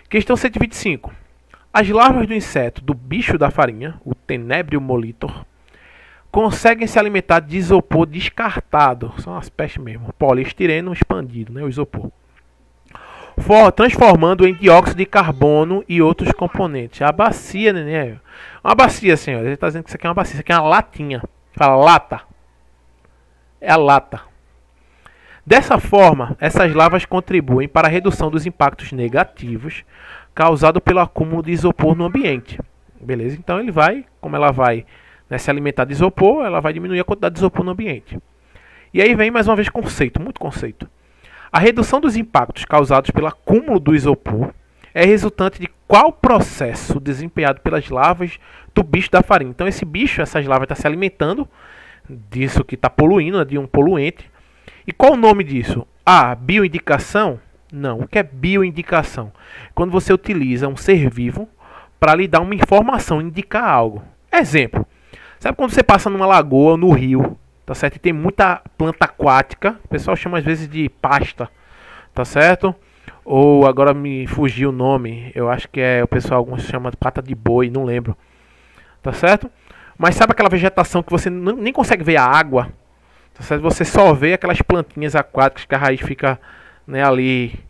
Questão 125. As larvas do inseto do bicho da farinha, o Tenebrio molitor, conseguem se alimentar de isopor descartado, são as pestes mesmo, poliestireno expandido, né, o isopor, transformando em dióxido de carbono e outros componentes. A bacia, né? Uma bacia, senhor. Ele está dizendo que isso aqui é uma bacia, isso aqui é uma latinha. Fala lata. É a lata. Dessa forma, essas larvas contribuem para a redução dos impactos negativos causados pelo acúmulo de isopor no ambiente. Beleza? Então ele vai, como ela vai, né, se alimentar de isopor, ela vai diminuir a quantidade de isopor no ambiente. E aí vem mais uma vez conceito, muito conceito. A redução dos impactos causados pelo acúmulo do isopor é resultante de qual processo desempenhado pelas larvas do bicho da farinha. Então esse bicho, essas larvas estão se alimentando disso que está poluindo, né, de um poluente. E qual o nome disso? A bioindicação? Não. O que é bioindicação? Quando você utiliza um ser vivo para lhe dar uma informação, indicar algo. Exemplo. Sabe quando você passa numa lagoa, no rio, tá certo? E tem muita planta aquática, o pessoal chama às vezes de pasta, tá certo? Ou agora me fugiu o nome, eu acho que é o pessoal alguns chamam de pata de boi, não lembro, tá certo? Mas sabe aquela vegetação que você nem consegue ver a água, tá certo? Você só vê aquelas plantinhas aquáticas que a raiz fica, né, ali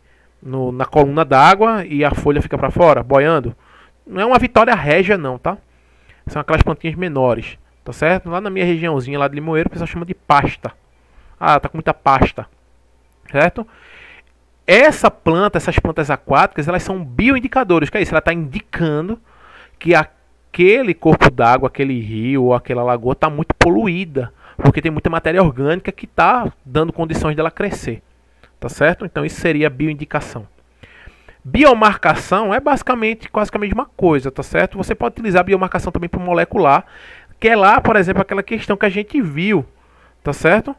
na coluna d'água e a folha fica para fora, boiando. Não é uma Vitória régia não, tá? São aquelas plantinhas menores. Tá certo? Lá na minha regiãozinha lá de Limoeiro, o pessoal chama de pasta. Ah, tá com muita pasta. Certo? Essa planta, essas plantas aquáticas, elas são bioindicadores. Que é isso? Ela está indicando que aquele corpo d'água, aquele rio ou aquela lagoa está muito poluída. Porque tem muita matéria orgânica que está dando condições dela crescer. Tá certo? Então isso seria bioindicação. Biomarcação é basicamente quase que a mesma coisa, tá certo? Você pode utilizar a biomarcação também para molecular, que é lá, por exemplo, aquela questão que a gente viu, tá certo?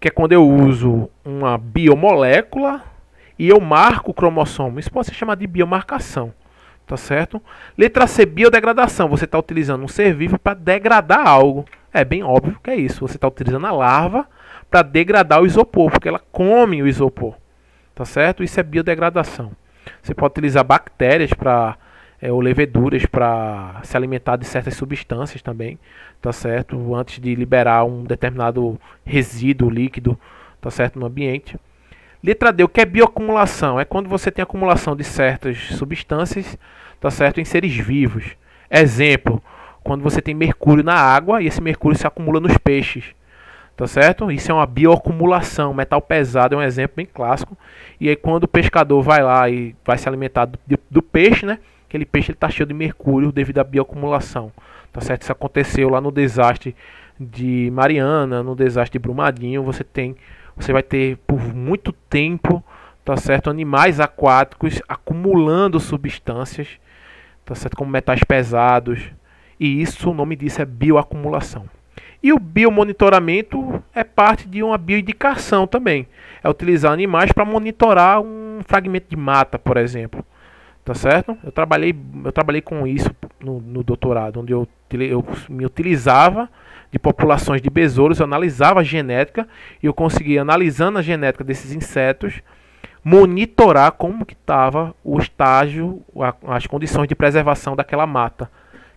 Que é quando eu uso uma biomolécula e eu marco o cromossomo. Isso pode ser chamado de biomarcação, tá certo? Letra C, biodegradação. Você está utilizando um ser vivo para degradar algo. É bem óbvio que é isso. Você está utilizando a larva para degradar o isopor, porque ela come o isopor, tá certo? Isso é biodegradação. Você pode utilizar bactérias para ou leveduras para se alimentar de certas substâncias também, tá certo? Antes de liberar um determinado resíduo líquido, tá certo, no ambiente. Letra D, o que é bioacumulação? É quando você tem acumulação de certas substâncias, tá certo, em seres vivos. Exemplo, quando você tem mercúrio na água e esse mercúrio se acumula nos peixes. Tá certo? Isso é uma bioacumulação. Metal pesado é um exemplo bem clássico. E aí quando o pescador vai lá e vai se alimentar do peixe, né? Aquele peixe está cheio de mercúrio devido à bioacumulação. Tá certo? Isso aconteceu lá no desastre de Mariana, no desastre de Brumadinho. Você vai ter por muito tempo, tá certo, animais aquáticos acumulando substâncias, tá certo, como metais pesados. E isso, o nome disso é bioacumulação. E o biomonitoramento é parte de uma bioindicação também. É utilizar animais para monitorar um fragmento de mata, por exemplo. Tá certo? Eu trabalhei com isso no doutorado, onde eu me utilizava de populações de besouros, eu analisava a genética e eu conseguia, analisando a genética desses insetos, monitorar como que estava o estágio, as condições de preservação daquela mata.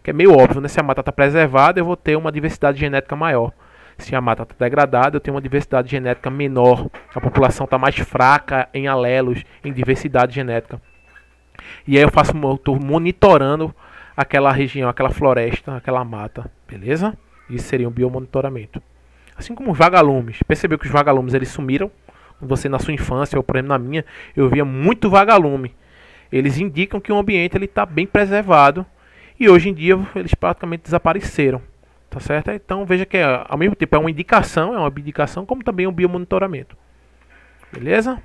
Que é meio óbvio, né? Se a mata está preservada, eu vou ter uma diversidade genética maior. Se a mata está degradada, eu tenho uma diversidade genética menor. A população está mais fraca em alelos, em diversidade genética. E aí eu estou monitorando aquela região, aquela floresta, aquela mata, beleza? Isso seria um biomonitoramento. Assim como os vagalumes. Percebeu que os vagalumes eles sumiram? Você na sua infância, ou por exemplo na minha, eu via muito vagalume. Eles indicam que o ambiente está bem preservado. E hoje em dia eles praticamente desapareceram. Tá certo? Então veja que ao mesmo tempo é uma indicação, como também um biomonitoramento. Beleza?